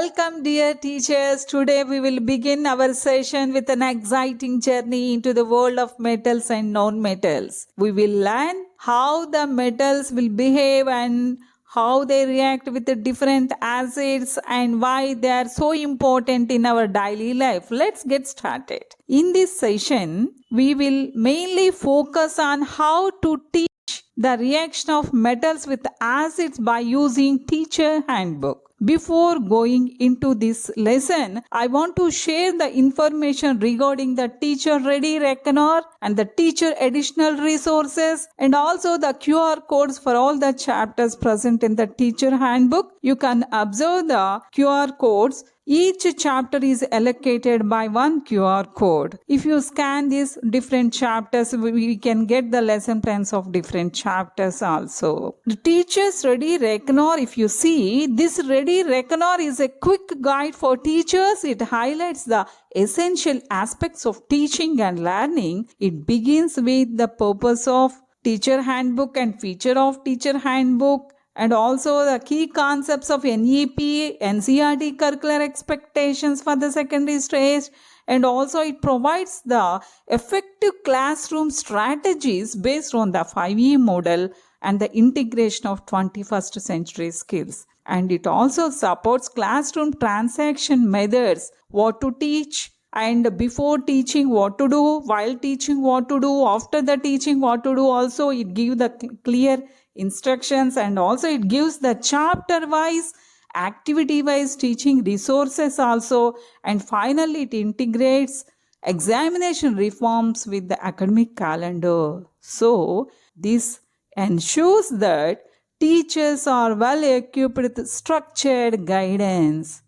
Welcome, dear teachers. Today we will begin our session with an exciting journey into the world of metals and non-metals. We will learn how the metals will behave and how they react with the different acids and why they are so important in our daily life. Let's get started. In this session, we will mainly focus on how to teach the reaction of metals with acids by using teacher handbook. Before going into this lesson, I want to share the information regarding the teacher ready reckoner and the teacher additional resources and also the QR codes for all the chapters present in the teacher handbook. You can observe the QR codes. Each chapter is allocated by one QR code. If you scan these different chapters, we can get the lesson plans of different chapters also. The Teacher's Ready Reckoner, if you see, this Ready Reckoner is a quick guide for teachers. It highlights the essential aspects of teaching and learning. It begins with the purpose of teacher handbook and feature of teacher handbook, and also the key concepts of NEP, NCERT curricular expectations for the secondary stage, and also it provides the effective classroom strategies based on the 5E model and the integration of 21st century skills. And it also supports classroom transaction methods, what to teach, and before teaching what to do, while teaching what to do, after the teaching what to do. Also it gives the clear instructions, and also it gives the chapter wise, activity wise teaching resources also, and finally it integrates examination reforms with the academic calendar. So this ensures that teachers are well equipped with structured guidance.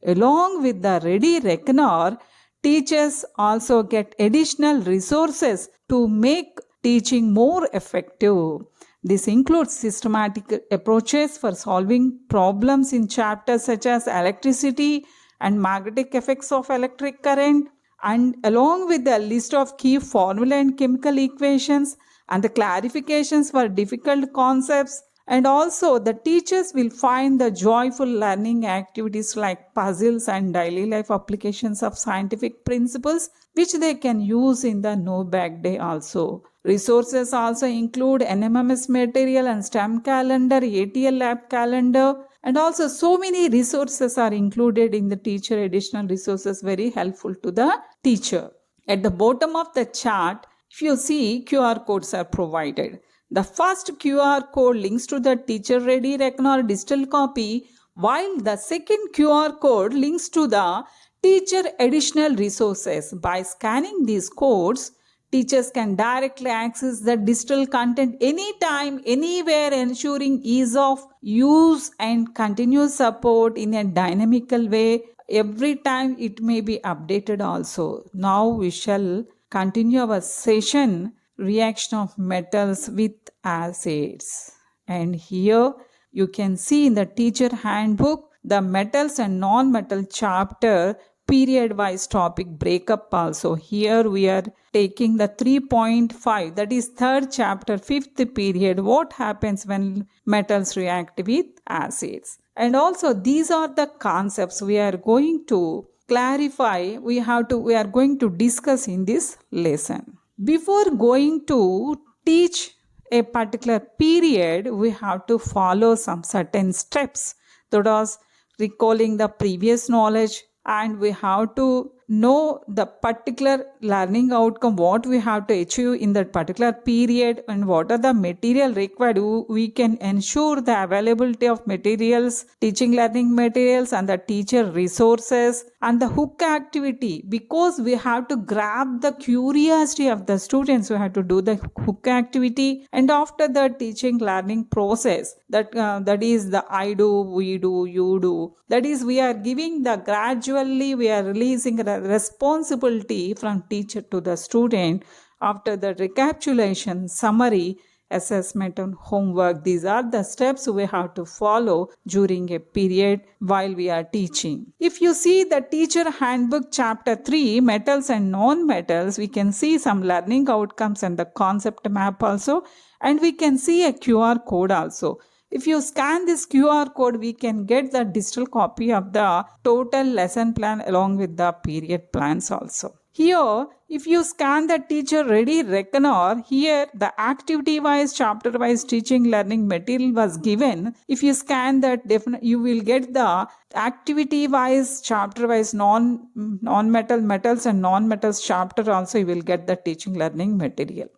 Along with the Ready Reckoner, teachers also get additional resources to make teaching more effective. This includes systematic approaches for solving problems in chapters such as electricity and magnetic effects of electric current, and along with the list of key formula and chemical equations and the clarifications for difficult concepts. And also the teachers will find the joyful learning activities like puzzles and daily life applications of scientific principles, which they can use in the no back day also. Resources also include NMMS material and STEM calendar, ATL lab calendar, and also so many resources are included in the teacher additional resources, very helpful to the teacher. At the bottom of the chart, if you see, QR codes are provided. The first QR code links to the teacher ready reckoner digital copy, while the second QR code links to the teacher additional resources. By scanning these codes, teachers can directly access the digital content anytime, anywhere, ensuring ease of use and continuous support in a dynamical way. Every time it may be updated also. Now we shall continue our session, reaction of metals with acids. And here you can see in the teacher handbook the metals and non-metal chapter period wise topic breakup also. Here we are taking the 3.5, that is third chapter, fifth period, what happens when metals react with acids. And also these are the concepts we are going to clarify, we are going to discuss in this lesson. Before going to teach a particular period, we have to follow some certain steps. That was recalling the previous knowledge, and we have to know the particular learning outcome, what we have to achieve in that particular period, and what are the material required. We can ensure the availability of materials, teaching learning materials, and the teacher resources, and the hook activity, because we have to grab the curiosity of the students. We have to do the hook activity, and after the teaching learning process, that is the I do, we do, you do, that is we are giving the gradually we are releasing the responsibility from teacher to the student after the recapitulation, summary, assessment and homework. These are the steps we have to follow during a period while we are teaching. If you see the teacher handbook chapter 3, metals and non-metals, we can see some learning outcomes and the concept map also, and we can see a QR code also. If you scan this QR code, we can get the digital copy of the total lesson plan along with the period plans also. Here, if you scan the teacher ready reckoner, here the activity wise, chapter wise teaching learning material was given. If you scan that, you will get the activity wise, chapter wise, metals and non-metals chapter also, you will get the teaching learning material.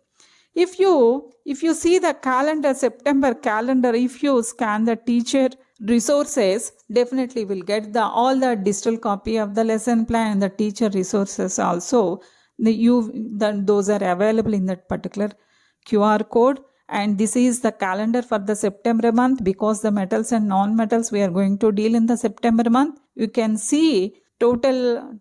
If you see the calendar, September calendar, if you scan the teacher resources, definitely will get all the digital copy of the lesson plan and the teacher resources also. Those are available in that particular QR code. And this is the calendar for the September month, because the metals and non-metals we are going to deal in the September month. You can see total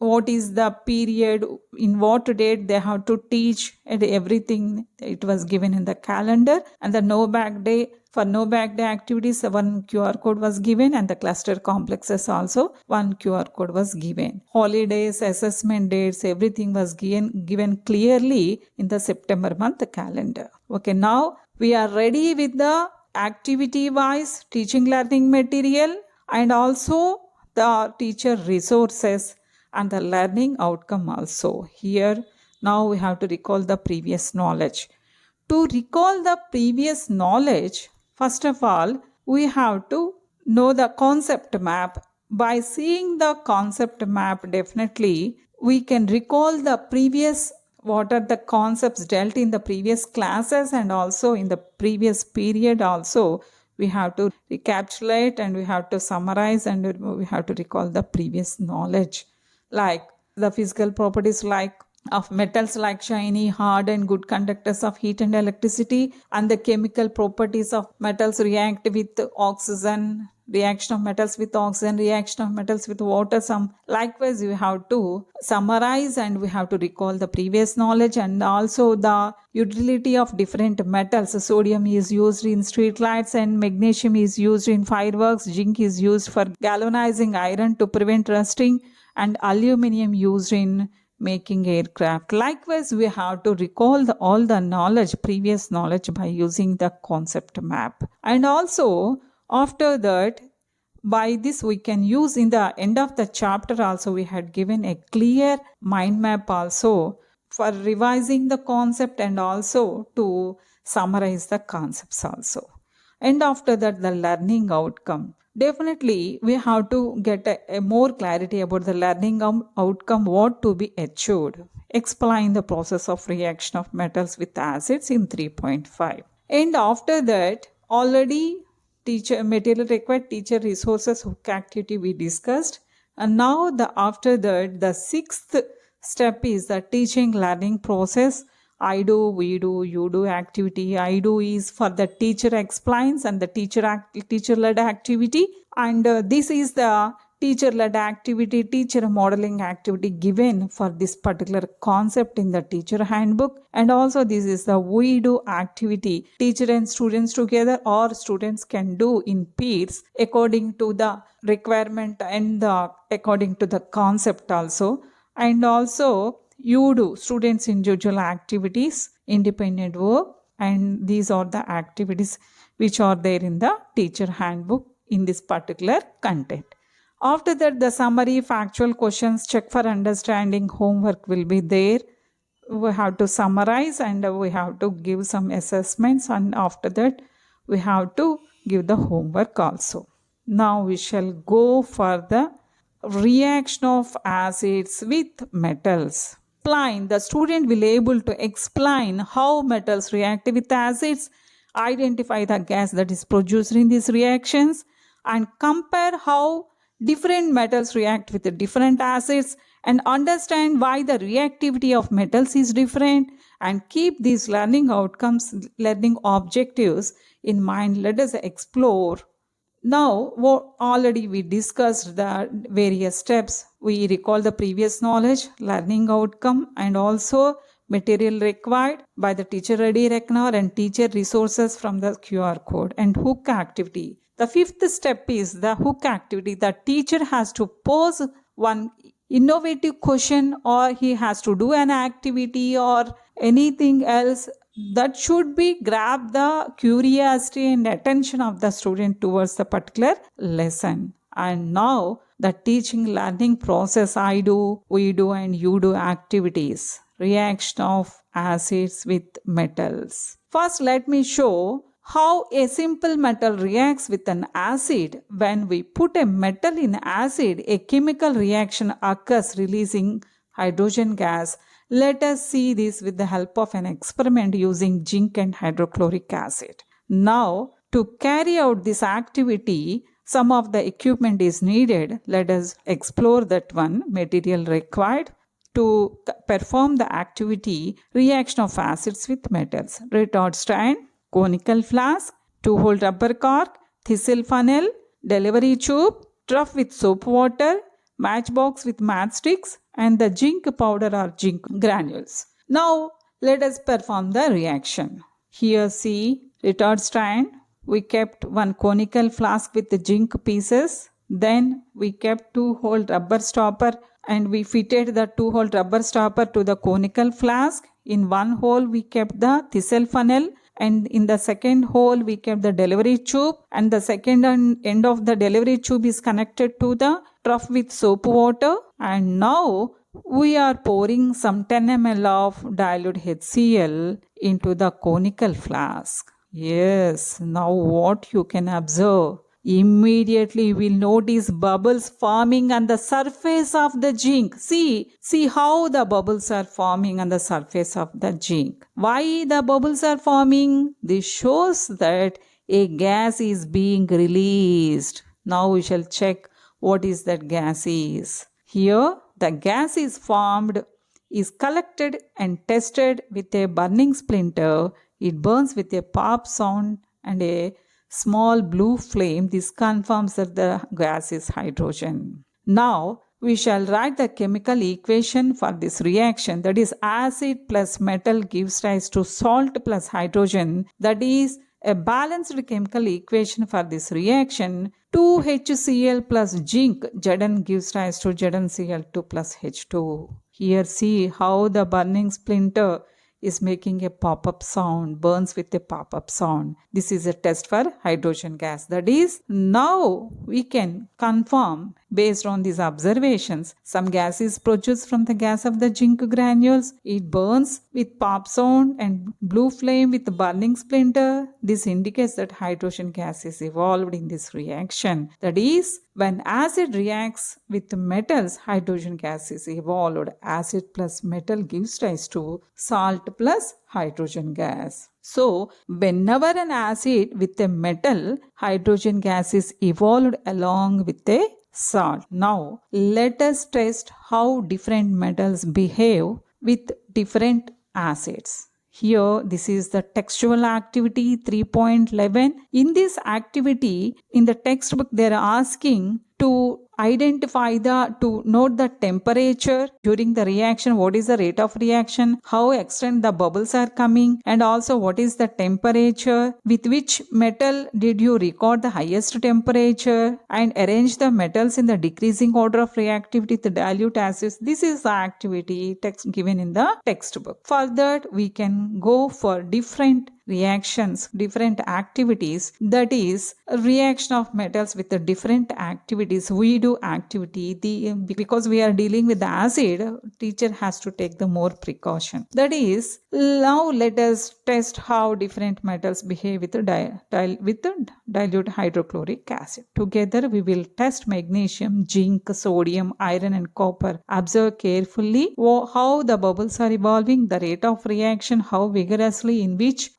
what is the period, in what date they have to teach, and everything it was given in the calendar. And the no back day, for no back day activities, one QR code was given, and the cluster complexes also one QR code was given. Holidays, assessment dates, everything was given clearly in the September month calendar. Okay, now we are ready with the activity wise teaching learning material and also the teacher resources and the learning outcome also. Here now we have to recall the previous knowledge. To recall the previous knowledge, first of all, we have to know the concept map. By seeing the concept map, definitely we can recall the previous, what are the concepts dealt in the previous classes and also in the previous period also. We have to recapitulate and we have to summarize and we have to recall the previous knowledge, like the physical properties of metals like shiny, hard and good conductors of heat and electricity, and the chemical properties of metals react with oxygen, reaction of metals with oxygen, reaction of metals with water. Likewise, you have to summarize and we have to recall the previous knowledge, and also the utility of different metals. Sodium is used in street lights and magnesium is used in fireworks. Zinc is used for galvanizing iron to prevent rusting, and aluminum used in making aircraft. Likewise, we have to recall all the knowledge, previous knowledge, by using the concept map. And also after that, by this we can use in the end of the chapter also, we had given a clear mind map also for revising the concept and also to summarize the concepts also. And after that, the learning outcome. Definitely, we have to get a more clarity about the learning outcome, what to be achieved. Explain the process of reaction of metals with acids in 3.5. And after that, already teacher material required, teacher resources, hook activity we discussed. And now after that, the sixth step is the teaching learning process. I do, we do, you do activity. I do is for the teacher explains and the teacher-led activity. And this is the teacher-led activity, teacher modeling activity given for this particular concept in the teacher handbook. And also this is the we do activity, teacher and students together, or students can do in peers according to the requirement and according to the concept also. And also you do students individual activities, independent work, and these are the activities which are there in the teacher handbook in this particular content. After that, the summary, factual questions, check for understanding, homework will be there. We have to summarize and we have to give some assessments, and after that we have to give the homework also. Now we shall go for the reaction of acids with metals. The student will able to explain how metals react with acids, identify the gas that is produced in these reactions, and compare how different metals react with the different acids, and understand why the reactivity of metals is different, and keep these learning outcomes, learning objectives in mind. Let us explore. Now, already we discussed the various steps. We recall the previous knowledge, learning outcome, and also material required by the teacher ready reckoner and teacher resources from the QR code, and hook activity. The fifth step is the hook activity. The teacher has to pose one innovative question, or he has to do an activity or anything else that should be grab the curiosity and attention of the student towards the particular lesson. And now the teaching learning process, I do, we do, and you do activities. Reaction of acids with metals. First, let me show how a simple metal reacts with an acid. When we put a metal in acid, a chemical reaction occurs releasing hydrogen gas. Let us see this with the help of an experiment using zinc and hydrochloric acid. Now, to carry out this activity, some of the equipment is needed. Let us explore that one. Material required to perform the activity, reaction of acids with metals. Retard stand, conical flask, 2-hole rubber cork, thistle funnel, delivery tube, trough with soap water, matchbox with matchsticks, and the zinc powder or zinc granules. Now let us perform the reaction. Here see, retard stand, we kept one conical flask with the zinc pieces. Then we kept 2-hole rubber stopper and we fitted the 2-hole rubber stopper to the conical flask. In one hole we kept the thistle funnel, and in the second hole we kept the delivery tube, and the second end of the delivery tube is connected to the trough with soap water. And now we are pouring some 10 ml of dilute HCl into the conical flask. Yes, now what you can observe? Immediately you will notice bubbles forming on the surface of the zinc. See how the bubbles are forming on the surface of the zinc. Why the bubbles are forming? This shows that a gas is being released. Now we shall check what is that gas is. Here the gas is formed, is collected and tested with a burning splinter. It burns with a pop sound and a small blue flame. This confirms that the gas is hydrogen. Now we shall write the chemical equation for this reaction, that is acid plus metal gives rise to salt plus hydrogen. That is a balanced chemical equation for this reaction. 2HCl plus zinc, Zn gives rise to ZnCl2 plus H2. Here see how the burning splinter is making a pop-up sound, burns with a pop-up sound. This is a test for hydrogen gas. That is, now we can confirm based on these observations, some gas is produced from the gas of the zinc granules. It burns with pop sound and blue flame with burning splinter. This indicates that hydrogen gas is evolved in this reaction. That is, when acid reacts with metals, hydrogen gas is evolved. Acid plus metal gives rise to salt plus hydrogen gas. So, whenever an acid with a metal, hydrogen gas is evolved along with a salt. Now, let us test how different metals behave with different acids. Here, this is the textual activity 3.11. In this activity, in the textbook, they are asking to note the temperature during the reaction, what is the rate of reaction, how extent the bubbles are coming, and also what is the temperature, with which metal did you record the highest temperature, and arrange the metals in the decreasing order of reactivity with the dilute acids. This is the activity text given in the textbook. For that, we can go for different reactions, different activities, that is reaction of metals with the different activities. We do activity, because we are dealing with the acid, teacher has to take the more precaution. That is, now let us test how different metals behave with the dilute hydrochloric acid. Together we will test magnesium, zinc, sodium, iron and copper. Observe carefully how the bubbles are evolving, the rate of reaction, how vigorously, in which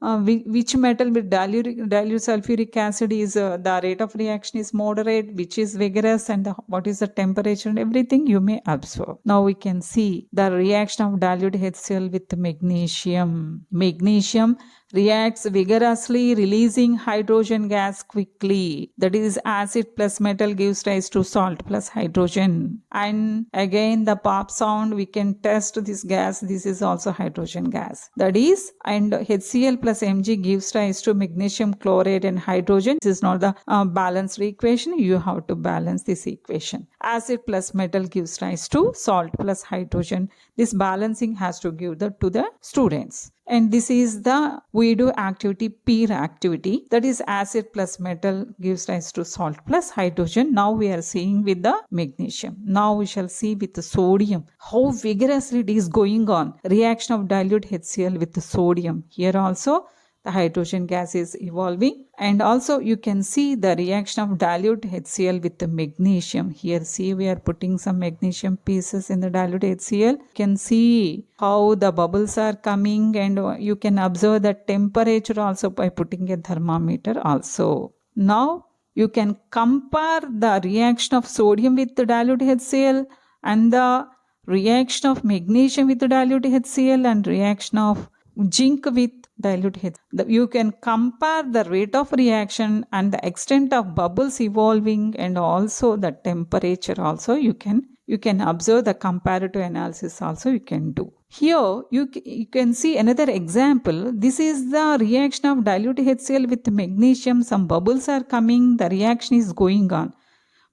metal with dilute sulfuric acid is the rate of reaction is moderate, which is vigorous, and what is the temperature, and everything you may observe. Now we can see the reaction of dilute HCl with magnesium. Magnesium reacts vigorously, releasing hydrogen gas quickly. That is, acid plus metal gives rise to salt plus hydrogen. And again the pop sound, we can test this gas. This is also hydrogen gas. That is, and HCl plus Mg gives rise to magnesium chloride and hydrogen. This is not the balanced equation. You have to balance this equation. acid plus metal gives rise to salt plus hydrogen. This balancing has to give that to the students. And this is the we do activity, peer activity, that is acid plus metal gives rise to salt plus hydrogen. Now we are seeing with the magnesium. Now we shall see with the sodium how vigorously it is going on. Reaction of dilute HCl with the sodium. Here also the hydrogen gas is evolving, and also you can see the reaction of dilute HCl with the magnesium. Here see we are putting some magnesium pieces in the dilute HCl. You can see how the bubbles are coming, and you can observe the temperature also by putting a thermometer also. Now you can compare the reaction of sodium with the dilute HCl and the reaction of magnesium with the dilute HCl and reaction of zinc with dilute HCl. You can compare the rate of reaction and the extent of bubbles evolving, and also the temperature also you can observe the comparative analysis also you can do. Here you can see another example. This is the reaction of dilute HCl with magnesium. Some bubbles are coming, the reaction is going on.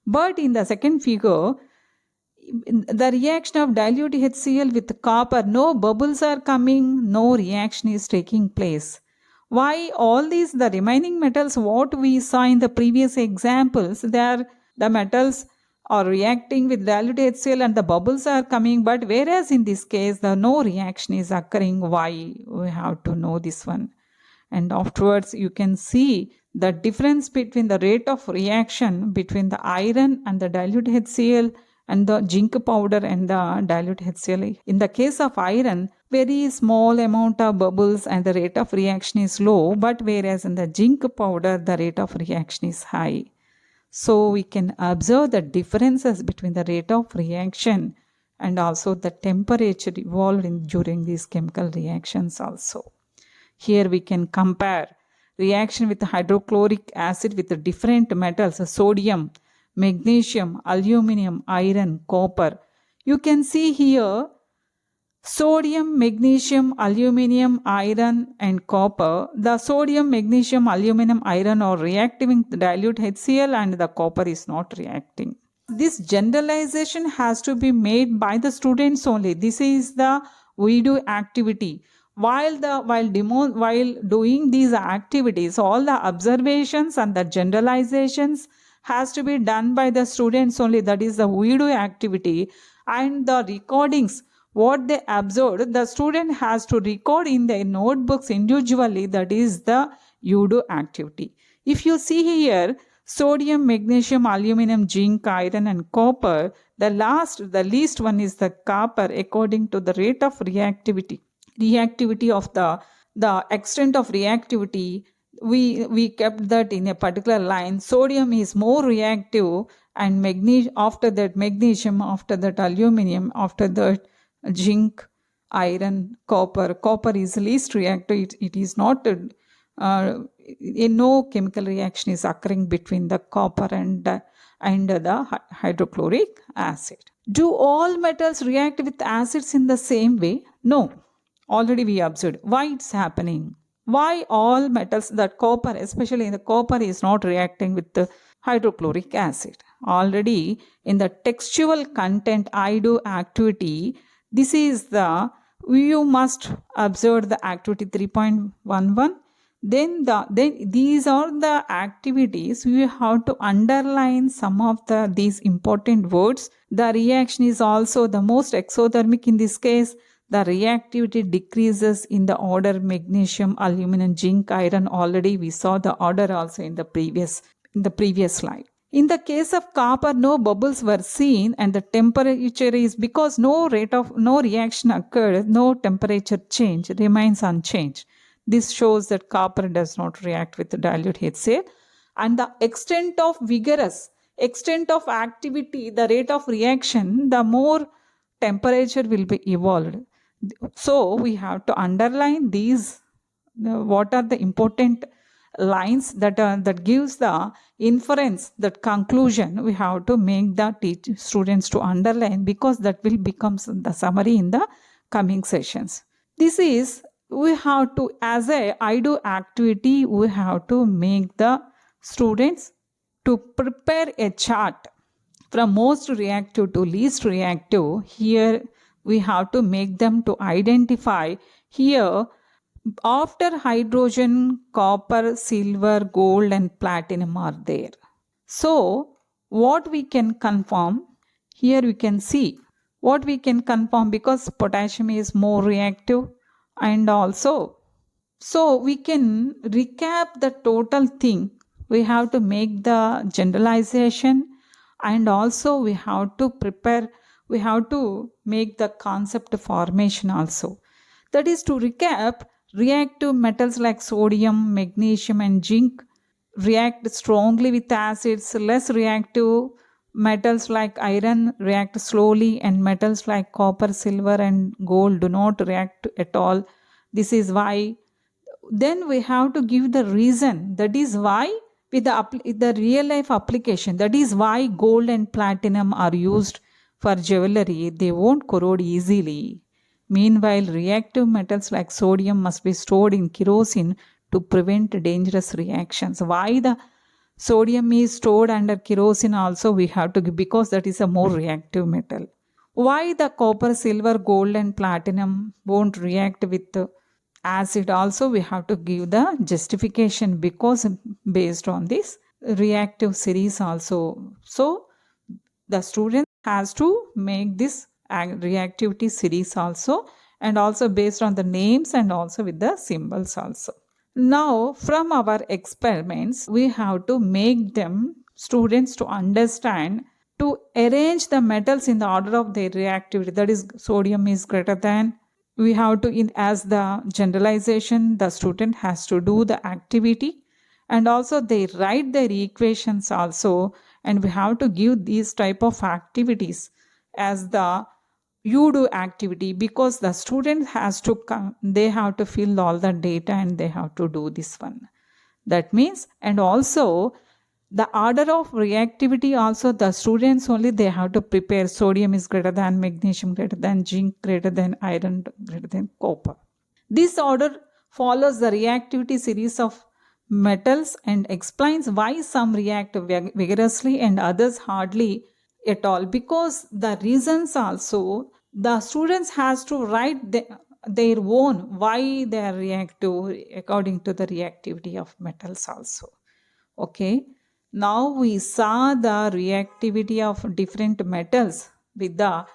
But in the second figure, the reaction of dilute HCl with copper, no bubbles are coming, no reaction is taking place. Why all these, the remaining metals, what we saw in the previous examples, the metals are reacting with dilute HCl and the bubbles are coming, but whereas in this case the no reaction is occurring. Why? We have to know this one. And afterwards you can see the difference between the rate of reaction between the iron and the dilute HCl and the zinc powder and the dilute HCl. In the case of iron, very small amount of bubbles and the rate of reaction is low, but whereas in the zinc powder the rate of reaction is high. So we can observe the differences between the rate of reaction and also the temperature evolved during these chemical reactions also. Here we can compare reaction with hydrochloric acid with the different metals, sodium, magnesium, aluminum, iron, copper. You can see here sodium, magnesium, aluminum, iron and copper. The sodium, magnesium, aluminum, iron are reacting with dilute HCl and the copper is not reacting. This generalization has to be made by the students only. This is the we do activity. While doing these activities, all the observations and the generalizations has to be done by the students only. That is the we do activity, and the recordings what they observed, the student has to record in their notebooks individually. That is the you do activity. If you see here, sodium, magnesium, aluminum, zinc, iron and copper, the least one is the copper according to the rate of reactivity of the extent of reactivity. We kept that in a particular line. Sodium is more reactive, and after that magnesium, after that aluminum, after that zinc, iron, copper is least reactive. It is not no chemical reaction is occurring between the copper and the hydrochloric acid. Do all metals react with acids in the same way? No. Already we observed. Why it's happening? Why all metals, that copper, especially the copper, is not reacting with the hydrochloric acid? Already in the textual content I do activity, this is you must observe the activity 3.11. Then these are the activities. You have to underline some of these important words. The reaction is also the most exothermic in this case. The reactivity decreases in the order magnesium, aluminum, zinc, iron. Already we saw the order also in the previous slide. In the case of copper, no bubbles were seen, and the temperature is because no reaction occurred, no temperature change remains unchanged. This shows that copper does not react with the dilute HCl, and the extent of activity, the rate of reaction, the more temperature will be evolved. So we have to underline these. What are the important lines that gives the inference, that conclusion? We have to make the students to underline, because that will become the summary in the coming sessions. This is, we have to, as I do activity, we have to make the students to prepare a chart. from most reactive to least reactive, here we have to make them to identify. Here, after hydrogen, copper, silver, gold and platinum are there. So, what we can confirm, here we can see what we can confirm, because potassium is more reactive, and also, so we can recap the total thing. We have to make the generalization, and also we have to prepare, we have to make the concept formation also. That is, to recap, reactive metals like sodium, magnesium and zinc react strongly with acids. Less reactive metals like iron react slowly, and metals like copper, silver and gold do not react at all. This is why. Then we have to give the reason. That is why, with the real life application, that is why gold and platinum are used for jewelry. They won't corrode easily. Meanwhile, reactive metals like sodium must be stored in kerosene to prevent dangerous reactions. Why the sodium is stored under kerosene also we have to give, because that is a more reactive metal. Why the copper, silver, gold and platinum won't react with acid also we have to give the justification, because based on this reactive series also. So the student has to make this reactivity series also, and also based on the names and also with the symbols also. Now from our experiments we have to make them students to understand, to arrange the metals in the order of their reactivity. That is, sodium is greater than, we have to, in as the generalization, the student has to do the activity, and also they write their equations also, and we have to give these type of activities as the you do activity, because the student has to come, they have to fill all the data and they have to do this one. That means, and also the order of reactivity also, the students only they have to prepare. Sodium is greater than magnesium, greater than zinc, greater than iron, greater than copper. This order follows the reactivity series of metals and explains why some react vigorously and others hardly at all, because the reasons also the students has to write their own why they are reactive according to the reactivity of metals also. Okay, now we saw the reactivity of different metals with the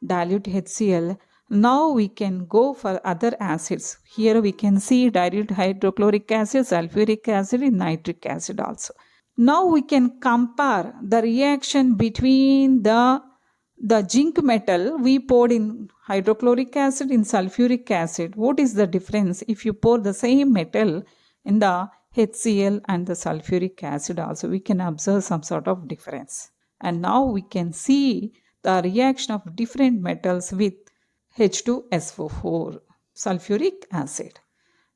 dilute HCl. Now we can go for other acids. Here we can see dilute hydrochloric acid, sulfuric acid and nitric acid also. Now we can compare the reaction between the zinc metal we poured in hydrochloric acid, in sulfuric acid. What is the difference if you pour the same metal in the HCl and the sulfuric acid also? We can observe some sort of difference. And now we can see the reaction of different metals with H2SO4, sulfuric acid.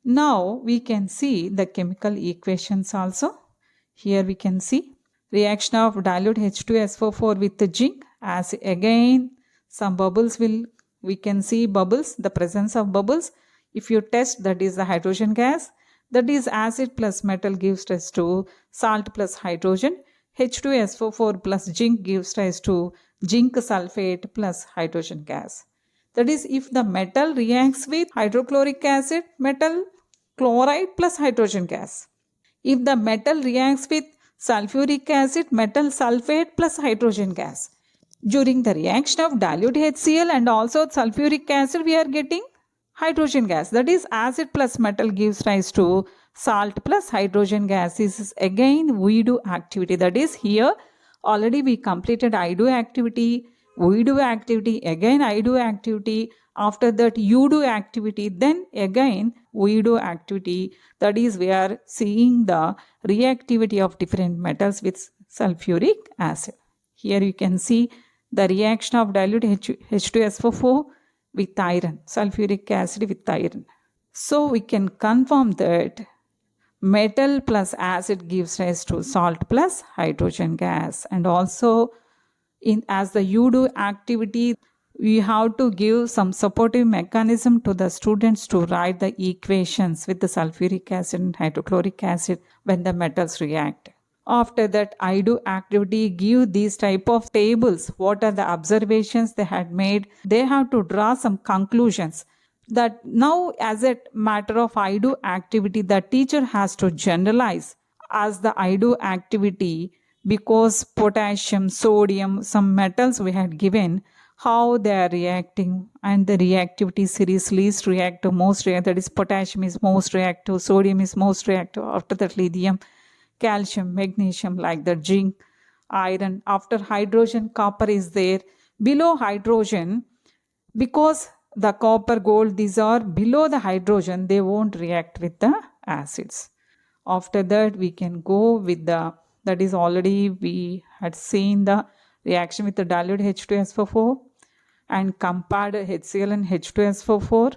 Now we can see the chemical equations also. Here we can see reaction of dilute H2SO4 with the zinc, as again some bubbles will, we can see bubbles, the presence of bubbles. If you test, that is the hydrogen gas, that is acid plus metal gives rise to salt plus hydrogen. H2SO4 plus zinc gives rise to zinc sulfate plus hydrogen gas. That is, if the metal reacts with hydrochloric acid, metal chloride plus hydrogen gas. If the metal reacts with sulfuric acid, metal sulfate plus hydrogen gas. During the reaction of dilute HCl and also sulfuric acid, we are getting hydrogen gas. That is, acid plus metal gives rise to salt plus hydrogen gas. This is again we do activity. That is, here already we completed I do activity, we do activity, again I do activity, after that you do activity, then again we do activity. That is, we are seeing the reactivity of different metals with sulfuric acid. Here you can see the reaction of dilute H2SO4 with iron, sulfuric acid with iron. So we can confirm that metal plus acid gives rise to salt plus hydrogen gas. And also, in as the you do activity, we have to give some supportive mechanism to the students to write the equations with the sulfuric acid and hydrochloric acid when the metals react. After that, I do activity give these type of tables. What are the observations they had made? They have to draw some conclusions. That now, as a matter of I do activity, the teacher has to generalize as the I do activity, because potassium, sodium, some metals we had given, how they are reacting, and the reactivity series least reactive, most reactive, that is potassium is most reactive, sodium is most reactive, after that lithium, calcium, magnesium, like the zinc, iron, after hydrogen, copper is there. Below hydrogen, because the copper, gold, these are below the hydrogen, they won't react with the acids. After that, we can go with the, that is already we had seen the reaction with the dilute H2SO4 and compared HCl and H2SO4.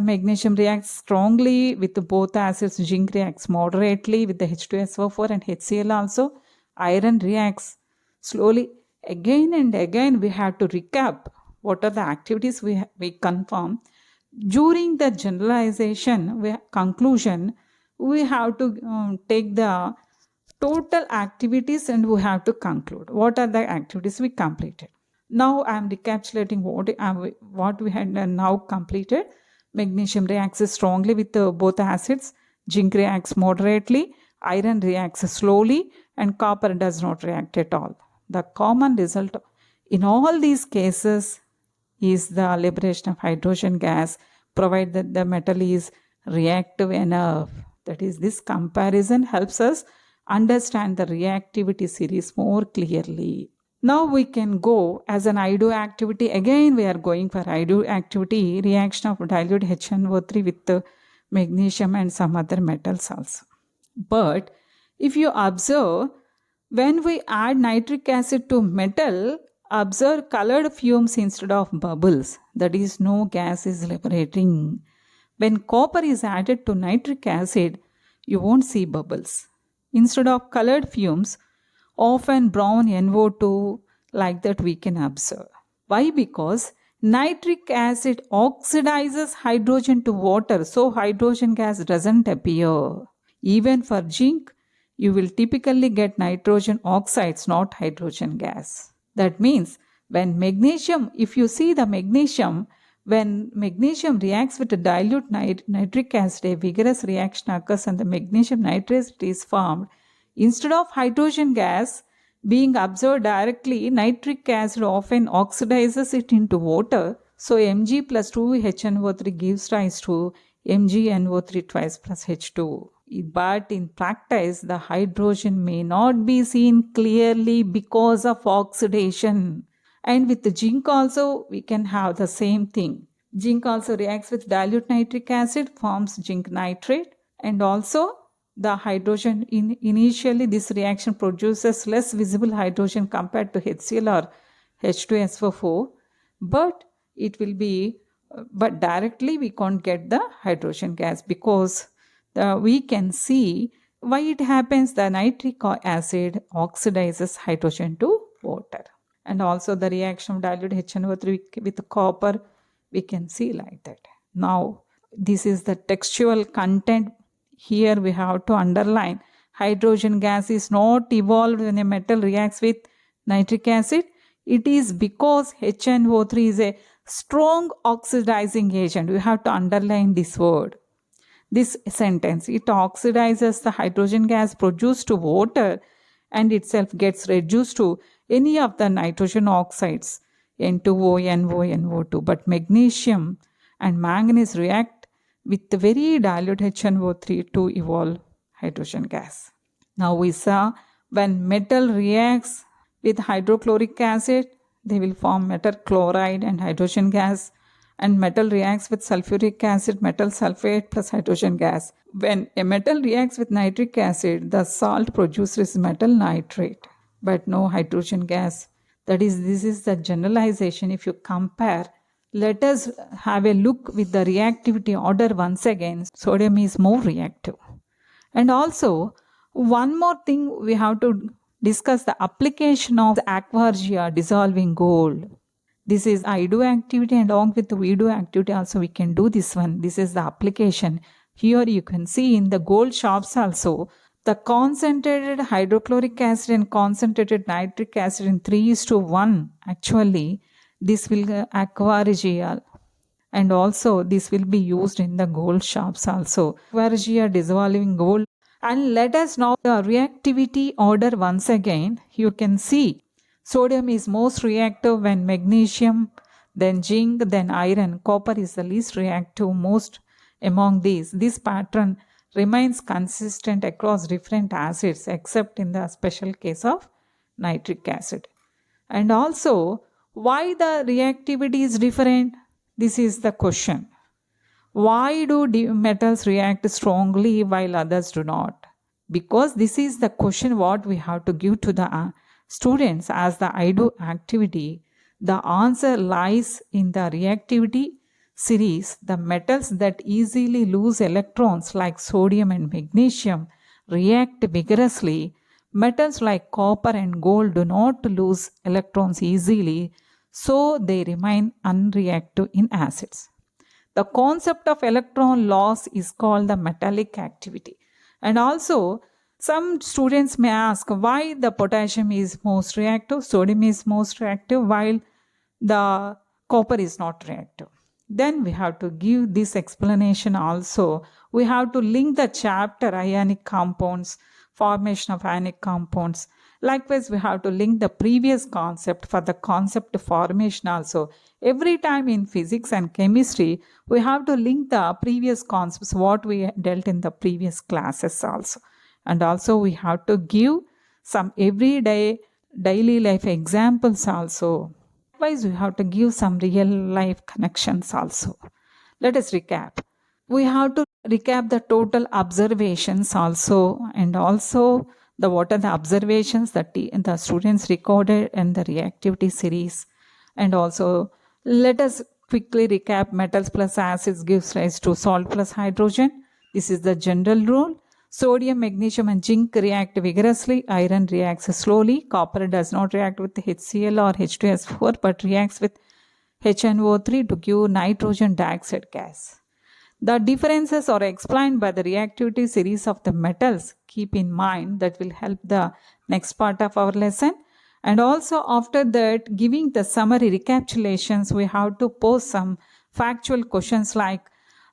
Magnesium reacts strongly with both acids. Zinc reacts moderately with the H2SO4 and HCl also. Iron reacts slowly. Again and again we have to recap what are the activities we confirm. During the generalization, conclusion, we have to take the total activities and we have to conclude what are the activities we completed. Now I am recapitulating what we had now completed. Magnesium reacts strongly with both acids. Zinc reacts moderately. Iron reacts slowly, and copper does not react at all. The common result in all these cases is the liberation of hydrogen gas, provided the metal is reactive enough. That is, this comparison helps us understand the reactivity series more clearly. Now we can go as an I do activity. Again, we are going for I do activity, reaction of dilute HNO3 with the magnesium and some other metals also. But if you observe, when we add nitric acid to metal, observe colored fumes instead of bubbles. That is, no gas is liberating. When copper is added to nitric acid, you won't see bubbles. Instead of colored fumes, often brown NO2, like that we can observe. Why? Because nitric acid oxidizes hydrogen to water, so hydrogen gas doesn't appear. Even for zinc, you will typically get nitrogen oxides, not hydrogen gas. That means when magnesium, if you see the magnesium, when magnesium reacts with a dilute nitric acid, a vigorous reaction occurs and the magnesium nitrate is formed. Instead of hydrogen gas being absorbed directly, nitric acid often oxidizes it into water. So Mg plus 2HNO3 gives rise to MgNO3 twice plus H2. But in practice, the hydrogen may not be seen clearly because of oxidation. And with the zinc also, we can have the same thing. Zinc also reacts with dilute nitric acid, forms zinc nitrate, and also the hydrogen, initially this reaction produces less visible hydrogen compared to HCl or H2SO4, but it will be, but directly we can't get the hydrogen gas, because we can see why it happens. The nitric acid oxidizes hydrogen to water. And also the reaction of dilute HNO3 with copper, we can see like that. Now, this is the textual content. Here we have to underline, hydrogen gas is not evolved when a metal reacts with nitric acid. It is because HNO3 is a strong oxidizing agent. We have to underline this word, this sentence. It oxidizes the hydrogen gas produced to water and itself gets reduced to any of the nitrogen oxides, N2O, NO, NO2. But magnesium and manganese react with the very dilute HNO3 to evolve hydrogen gas. Now we saw when metal reacts with hydrochloric acid, they will form metal chloride and hydrogen gas. And metal reacts with sulfuric acid, metal sulfate plus hydrogen gas. When a metal reacts with nitric acid, the salt produces metal nitrate, but no hydrogen gas. That is, this is the generalization. If you compare, let us have a look with the reactivity order once again. Sodium is more reactive. And also, one more thing we have to discuss, the application of the aqua regia dissolving gold. This is I do activity, and along with the we do activity also we can do this one. This is the application. Here you can see in the gold shops also, The concentrated hydrochloric acid and concentrated nitric acid in 3:1, actually, this will aqua and also this will be used in the gold shops also. Aqua dissolving gold. And let us know the reactivity order once again. You can see sodium is most reactive when magnesium, then zinc, then iron. Copper is the least reactive most among these. This pattern remains consistent across different acids except in the special case of nitric acid. And also, why the reactivity is different? This is the question. Why do metals react strongly while others do not? Because this is the question what we have to give to the students as the I do activity. The answer lies in the reactivity series. The metals that easily lose electrons like sodium and magnesium react vigorously. Metals like copper and gold do not lose electrons easily, so they remain unreactive in acids. The concept of electron loss is called the metallic activity. And also, some students may ask why the potassium is most reactive, sodium is most reactive, while the copper is not reactive. Then we have to give this explanation also. We have to link the chapter ionic compounds, formation of ionic compounds. Likewise, we have to link the previous concept for the concept formation also. Every time in physics and chemistry, we have to link the previous concepts, what we dealt in the previous classes also. And also we have to give some everyday daily life examples also. Likewise, we have to give some real life connections also. Let us recap. We have to recap the total observations also, and also what are the observations that the students recorded in the reactivity series. And also let us quickly recap. Metals plus acids gives rise to salt plus hydrogen. This is the general rule. Sodium, magnesium and zinc react vigorously. Iron reacts slowly. Copper does not react with HCl or H2S4 but reacts with HNO3 to give nitrogen dioxide gas. The differences are explained by the reactivity series of the metals. Keep in mind that will help the next part of our lesson. And also after that, giving the summary recapitulations, we have to pose some factual questions like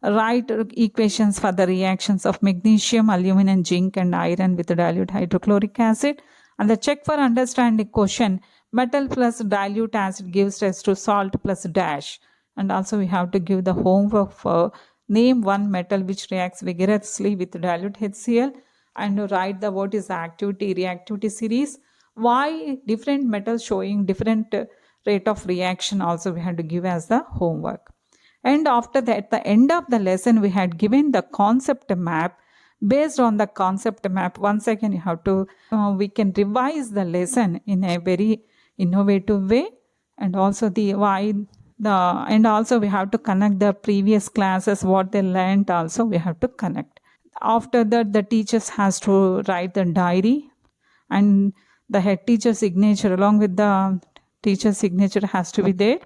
write equations for the reactions of magnesium, aluminum, zinc and iron with dilute hydrochloric acid. And the check for understanding question, metal plus dilute acid gives rise to salt plus dash. And also we have to give the homework for name one metal which reacts vigorously with dilute HCl, and write the what is the activity reactivity series. Why different metals showing different rate of reaction also we had to give as the homework. And after that, at the end of the lesson, we had given the concept map. Based on the concept map, once again you have to we can revise the lesson in a very innovative way, and also and also we have to connect the previous classes, what they learned also we have to connect. After that, the teachers has to write the diary, and the head teacher signature along with the teacher signature has to be there.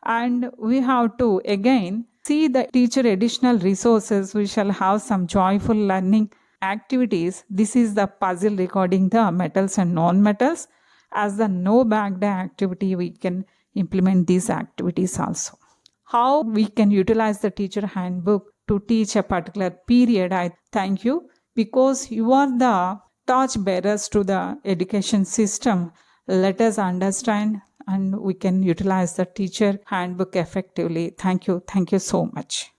And we have to again see the teacher additional resources. We shall have some joyful learning activities. This is the puzzle regarding the metals and non-metals. As the no back day activity, we can implement these activities also. How we can utilize the teacher handbook to teach a particular period. I thank you because you are the torch bearers to the education system. Let us understand and we can utilize the teacher handbook effectively. Thank you. Thank you so much.